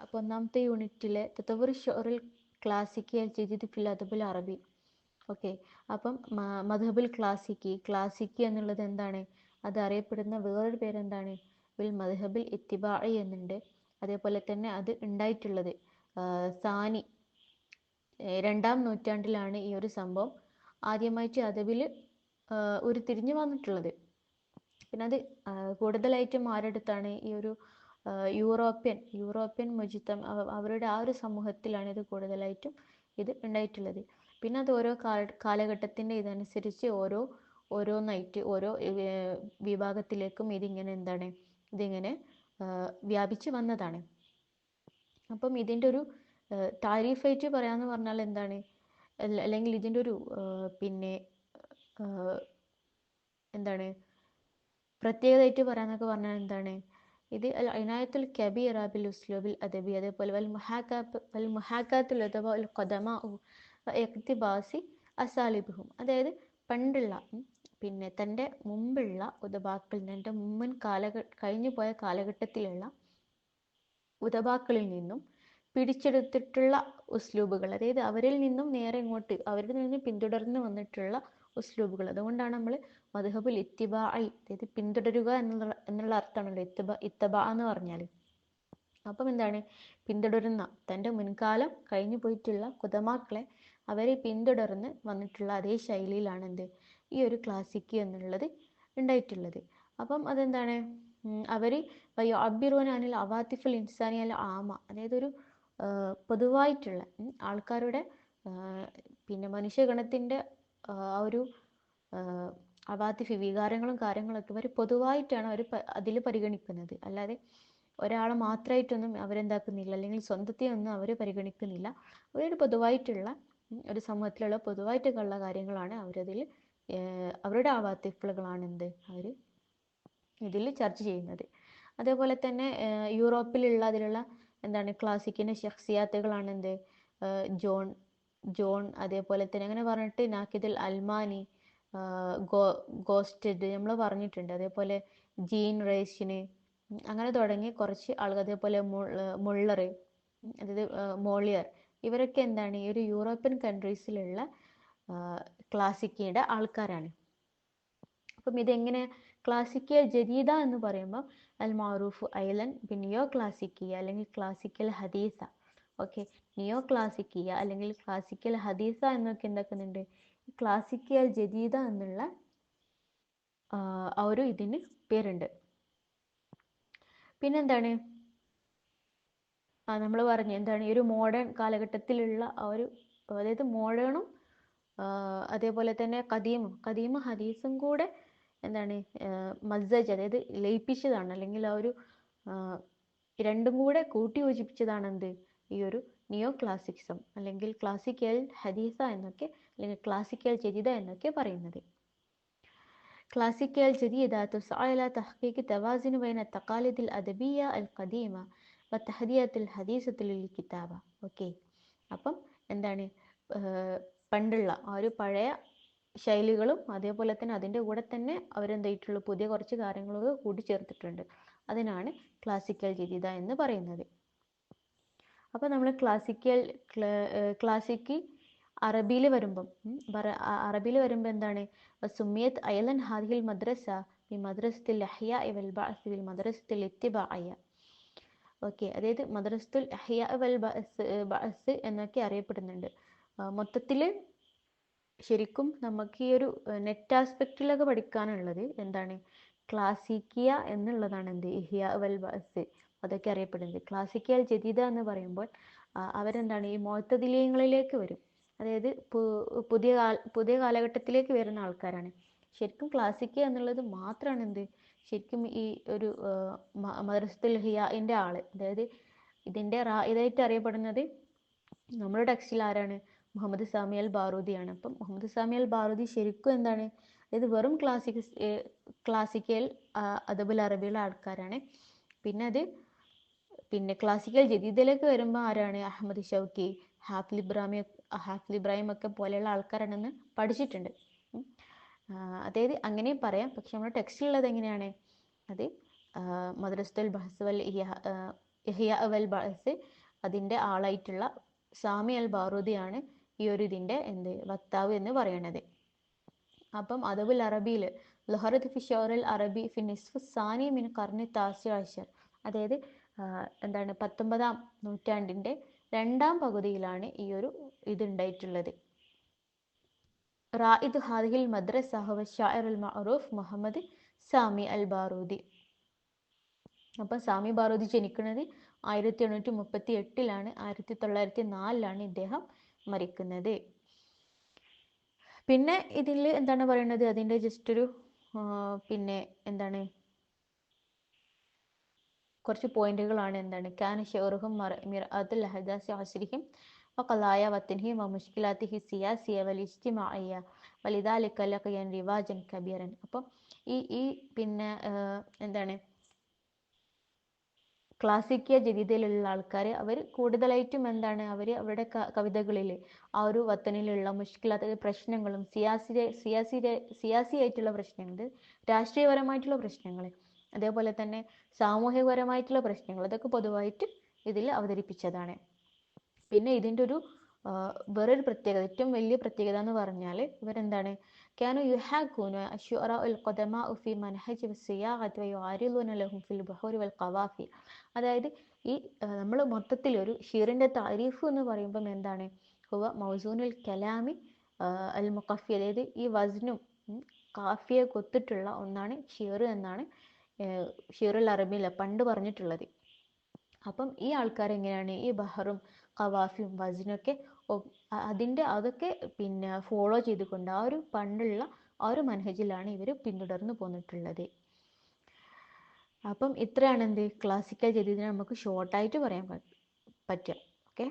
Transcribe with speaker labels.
Speaker 1: അപ്പോൾ ഒന്നാമത്തെ യൂണിറ്റിലെ തതവർ ഷുറുൽ ക്ലാസിക്കി അൽ ജദീദ് ഫിൽ അദബുൽ അറബി. ഓക്കെ, അപ്പം മദ്ഹബുൽ ക്ലാസിക്കി എന്നുള്ളത് എന്താണ്? അത് അറിയപ്പെടുന്ന വേറൊരു പേരെന്താണ്? ബിൽ മദ്ഹബിൽ ഇത്തിബാഇ എന്നുണ്ട്. അതേപോലെ തന്നെ അത് ഉണ്ടായിട്ടുള്ളത് സാനി 2-ാം നൂറ്റാണ്ടിലാണ് ഈ ഒരു സംഭവം ആദ്യമായിട്ട് അദബിൽ ഉരുത്തിരിഞ്ഞു വന്നിട്ടുള്ളത്. പിന്നെ അത് കൂടുതലായിട്ടും ആരെടുത്താണ്? ഈ ഒരു യൂറോപ്യൻ മുജിത്തം അവരുടെ ആ ഒരു സമൂഹത്തിലാണ് ഇത് കൂടുതലായിട്ടും ഇത് ഉണ്ടായിട്ടുള്ളത്. പിന്നെ അത് ഓരോ കാലഘട്ടത്തിൻ്റെ ഇതനുസരിച്ച് ഓരോന്നായിട്ട് ഓരോ വിഭാഗത്തിലേക്കും ഇതിങ്ങനെ വ്യാപിച്ച് വന്നതാണ്. അപ്പം ഇതിൻ്റെ ഒരു താരീഫായിട്ട് പറയാമെന്ന് പറഞ്ഞാൽ എന്താണ്? അല്ലെങ്കിൽ ഇതിൻ്റെ ഒരു പിന്നെ എന്താണ് പ്രത്യേകതയായിട്ട് പറയാന്നൊക്കെ പറഞ്ഞാൽ എന്താണ്? ഇത് അൽ ഇനായത്തുൽ കബീറ ബിൽ ഉസ്ലൂബിൽ അദബി, അതേപോലെ വൽ മുഹാക്കാത്തുൽ അദബ അൽ ഖദമ ഇഖ്തിബാസി അസാലിബുഹും. അതായത് പണ്ടുള്ള പിന്നെ തൻ്റെ മുമ്പുള്ള ഉദബാക്കളിൽ നിന്ന്, എൻ്റെ മുമ്പൻ കഴിഞ്ഞു പോയ കാലഘട്ടത്തിലുള്ള ഉദബാക്കളിൽ നിന്നും പിടിച്ചെടുത്തിട്ടുള്ള ഉസ്ലൂബുകൾ, അതായത് അവരിൽ നിന്നും നേരെ ഇങ്ങോട്ട് അവരിൽ നിന്ന് പിന്തുടർന്ന് വന്നിട്ടുള്ള ഉസ്ലൂബുകൾ. അതുകൊണ്ടാണ് നമ്മൾ മദ്ഹബുൽ ഇത്തിബാഇ, അതായത് പിന്തുടരുക എന്നുള്ള അർത്ഥമാണല്ലോ ഇത്തബാ എന്ന് പറഞ്ഞാൽ. അപ്പം എന്താണ്? പിന്തുടരുന്ന തൻ്റെ മുൻകാലം കഴിഞ്ഞു പോയിട്ടുള്ള ഖുദമാക്കളെ അവരെ പിന്തുടർന്ന് വന്നിട്ടുള്ള അതേ ശൈലിയിലാണ് ഈ ഒരു ക്ലാസിക്ക് എന്നുള്ളത് ഉണ്ടായിട്ടുള്ളത്. അപ്പം അതെന്താണ്? അവർ അബ്ബിറൂന അനിൽ അവാത്തിഫുൽ ഇൻസാനി അൽ ആമ, അതായത് ഒരു പൊതുവായിട്ടുള്ള ആൾക്കാരുടെ പിന്നെ മനുഷ്യഗണത്തിൻ്റെ ആ ഒരു അവാത്തിഫ് വികാരങ്ങളും കാര്യങ്ങളൊക്കെ അവർ പൊതുവായിട്ടാണ് അതിൽ പരിഗണിക്കുന്നത്. അല്ലാതെ ഒരാളെ മാത്രമായിട്ടൊന്നും അവരെന്താക്കുന്നില്ല, അല്ലെങ്കിൽ സ്വന്തത്തെ ഒന്നും അവർ പരിഗണിക്കുന്നില്ല. അവരൊരു പൊതുവായിട്ടുള്ള ഒരു സമൂഹത്തിലുള്ള പൊതുവായിട്ടുള്ള കാര്യങ്ങളാണ് അവരതിൽ അവരുടെ അവാത്തിഫുകളാണ് അവർ ഇതിൽ ചർച്ച ചെയ്യുന്നത്. അതേപോലെ തന്നെ യൂറോപ്പിലുള്ള അതിലുള്ള എന്താണ് ക്ലാസിക്കിൻ്റെ ഷഖ്സിയാത്തുകളാണ് ജോൺ അതേപോലെ തന്നെ അങ്ങനെ പറഞ്ഞിട്ട് നാക്കിദുൽ അൽമാനി, ഗോസ്റ്റഡ് നമ്മൾ പറഞ്ഞിട്ടുണ്ട്. അതേപോലെ ജീൻ റേഷിന്, അങ്ങനെ തുടങ്ങി കുറച്ച് ആളുകൾ, അതേപോലെ മുള്ളർ, അതായത് മോളിയർ, ഇവരൊക്കെ എന്താണ് ഈ ഒരു യൂറോപ്യൻ കൺട്രീസിലുള്ള ക്ലാസിക്കിയുടെ ആൾക്കാരാണ്. അപ്പം ഇതെങ്ങനെ ക്ലാസിക്കൽ ജദീദ എന്ന് പറയുമ്പോൾ അൽ മാറൂഫ് ഐലൻ നിയോ ക്ലാസിക്കിയ അല്ലെങ്കിൽ ക്ലാസിക്കൽ ഹദീസ. ഓക്കെ, നിയോ ക്ലാസിക്കിയ അല്ലെങ്കിൽ ക്ലാസിക്കൽ ഹദീസ എന്നൊക്കെ എന്താക്കുന്നുണ്ട്? ക്ലാസിക്കൽ ജദീദ എന്നുള്ള ആ ഒരു ഇതിന് പേരുണ്ട്. പിന്നെന്താണ് നമ്മൾ പറഞ്ഞു എന്താണ് ഈ ഒരു മോഡേൺ കാലഘട്ടത്തിലുള്ള ആ ഒരു, അതായത് മോഡേണും അതേപോലെ തന്നെ കദീമും ഹദീസും കൂടെ എന്താണ് മസ്സജ്, അതായത് ലയിപ്പിച്ചതാണ്, അല്ലെങ്കിൽ ആ ഒരു രണ്ടും കൂടെ കൂട്ടി യോജിപ്പിച്ചതാണ് ഈ ഒരു നിയോ ക്ലാസിക്സം അല്ലെങ്കിൽ ക്ലാസിക്കൽ ഹദീസ എന്നൊക്കെ, അല്ലെങ്കിൽ ക്ലാസിക്കൽ ജദീദ എന്നൊക്കെ പറയുന്നത്. ക്ലാസിക്കൽ ജദീദ തുസ്അ ഇലാ തഹ്ഖീഖ് തവാസുൻ ബൈന തഖാലിദിൽ അദബിയ്യ അൽ ഖദീമ വ തഹദിയത്തുൽ ഹദീസത്തുൽ കിതാബ. ഓക്കെ, അപ്പം എന്താണ് പണ്ടുള്ള ആ ഒരു പഴയ ശൈലികളും അതേപോലെ തന്നെ അതിൻ്റെ കൂടെ തന്നെ അവരെന്തായിട്ടുള്ളൂ പുതിയ കുറച്ച് കാര്യങ്ങളൊക്കെ കൂട്ടിച്ചേർത്തിട്ടുണ്ട്. അതിനാണ് ക്ലാസിക്കൽ ജദീദ എന്ന് പറയുന്നത്. അപ്പോൾ നമ്മൾ ക്ലാസിക്ക് അറബിയിൽ വരുമ്പം എന്താണ്? സുമിയത് അയലൻ ഹാദിഹിൽ മദ്രസ ബി മദ്രസത്തുൽ അഹ്യാ വൽ ബഅസ് ബിൽ മദ്രസത്തുൽ ഇത്തിബാഇയ. ഓക്കെ, അതായത് മദ്രസത്തുൽ അഹ്യാ വൽ ബഅസ് എന്നൊക്കെ അറിയപ്പെടുന്നുണ്ട്. മൊത്തത്തിൽ ശരിക്കും നമുക്ക് ഈ ഒരു നെറ്റ് ആസ്പെക്റ്റിലൊക്കെ പഠിക്കാനുള്ളത് എന്താണ്? ക്ലാസിക്കിയ എന്നുള്ളതാണ് ഇഹ്യാ വൽ ബഅസ്, അതൊക്കെ അറിയപ്പെടുന്നത്. ക്ലാസിക്കൽ ജദീദ എന്ന് പറയുമ്പോൾ അവരെന്താണ് ഈ മുഅ്തദിലീങ്ങളിലേക്ക് വരും, അതായത് പുതിയ കാലഘട്ടത്തിലേക്ക് വരുന്ന ആൾക്കാരാണ്. ശരിക്കും ക്ലാസിക്ക എന്നുള്ളത് മാത്രമാണ് ശരിക്കും ഈ ഒരു മദ്രസത്തുൽ ഇഹ്യാഇൻ്റെ ആള്, അതായത് ഇതിൻ്റെ ഇതായിട്ട് അറിയപ്പെടുന്നത് നമ്മുടെ ടെക്സ്റ്റിൽ ആരാണ്? മുഹമ്മദ് സാമി അൽ ബാറൂദിയാണ്. അപ്പം മുഹമ്മദ് സാമി അൽ ബാറൂദി ശരിക്കും എന്താണ്, അതായത് വെറും ക്ലാസിക്കൽ അദബുൽ അറബിയുള്ള ആൾക്കാരാണ്. പിന്നെ ക്ലാസിക്കൽ ജദീദിലേക്ക് വരുമ്പോൾ ആരാണ്? അഹമ്മദ് ഷൗക്കി, ഹാഫിൽ ഇബ്രാഹിം ഒക്കെ പോലെയുള്ള ആൾക്കാരാണെന്ന് പഠിച്ചിട്ടുണ്ട്. അതായത് അങ്ങനെയും പറയാം. പക്ഷെ നമ്മുടെ ടെക്സ്റ്റിലുള്ളത് എങ്ങനെയാണ്? അത് മദ്രസത്തുൽ ബഹ്സ് വൽ ഇഹ്യാ വൽ ബഅസ് അതിൻ്റെ ആളായിട്ടുള്ള സാമി അൽ ബാറൂദിയാണ് ഈ ഒരു ഇതിൻ്റെ വക്താവ് എന്ന് പറയണത്. അപ്പം അദബുൽ അറബിയിൽ ലഹറത്ത് ഫി ഷൗറൽ അറബി ഫി നിസ്ഫ് സാനി മിൻ ഖർനി താസി അശർ, അതായത് 19ാം നൂറ്റാണ്ടിൻ്റെ 2ാം പകുതിയിലാണ് ഈ ഒരു ഇതുണ്ടായിട്ടുള്ളത്. റായിദ് ഹാദിഹിൽ മദ്രസ ഹുവ ഷാഇർ അൽ മഅറൂഫ് മുഹമ്മദ് സാമി അൽ ബാറൂദി. അപ്പം സാമി ബാറൂദി ജനിക്കുന്നത് 1838-ലാണ്. 1904-ലാണ് ഇദ്ദേഹം മരിക്കുന്നത്. പിന്നെ ഇതിൽ എന്താണ് പറയുന്നത്, അതിൻ്റെ ജസ്റ്റ് ഒരു പിന്നെ എന്താണ് കുറച്ച് പോയിന്റുകളാണ്. കാന ഷൗറുഹും മിർആത്തുൽ അഹദാസി അസ്രിഹിം വഖലായ വതൻഹിം വമുശ്കിലാത്തിഹി സിയാസിയ വലിജ്തിമാഇയ വലിദാലിക ലഖിയൻ റിവാജൻ കബീറൻ. അപ്പം ഈ പിന്നെ ക്ലാസിക്ക ജദീദയിലുള്ള ആൾക്കാർ അവർ കൂടുതലായിട്ടും അവർ അവരുടെ കവിതകളിൽ ആ ഒരു വത്തനിലുള്ള മുഷ്കിലാത്ത പ്രശ്നങ്ങളും സിയാസിയായിട്ടുള്ള പ്രശ്നങ്ങൾ, രാഷ്ട്രീയപരമായിട്ടുള്ള പ്രശ്നങ്ങൾ, അതേപോലെ തന്നെ സാമൂഹികപരമായിട്ടുള്ള പ്രശ്നങ്ങൾ, ഇതൊക്കെ പൊതുവായിട്ട് ഇതിൽ അവതരിപ്പിച്ചതാണ്. പിന്നെ ഇതിൻ്റെ ഒരു വേറൊരു പ്രത്യേകത, ഏറ്റവും വലിയ പ്രത്യേകത എന്ന് പറഞ്ഞാൽ ഇവരെന്താണ്, كانوا يحاكون الشعراء القدماء في منهج الصياغة ويعارضون لهم في البحور والقوافي. അതായത് ഈ നമ്മൾ മൊത്തത്തിൽ ഒരു ഷീറിൻ്റെ താരീഫ് എന്ന് പറയുമ്പം എന്താണ്, ഹുവ മൗസൂനുൽ കലാമി അൽ മുഖഫി, അതായത് ഈ വസ്നും കാഫിയെ കൊത്തിട്ടുള്ള ഒന്നാണ് ഷീർ എന്നാണ് ഷീറുൽ അറബിയിൽ പണ്ട് പറഞ്ഞിട്ടുള്ളത്. അപ്പം ഈ ആൾക്കാരെങ്ങനെയാണ് ഈ ബഹറും ഖവാഫിയും വസ്നൊക്കെ അതൊക്കെ പിന്നെ ഫോളോ ചെയ്തുകൊണ്ട് ആ ഒരു പണ്ടുള്ള ആ ഒരു മനഹജിലാണ് ഇവർ പിന്തുടർന്നു പോന്നിട്ടുള്ളത്. അപ്പം ഇത്രയാണ് ക്ലാസിക്കൽ ജദീദിനെ നമുക്ക് ഷോർട്ടായിട്ട് പറയാൻ പറ്റുക. ഓക്കെ.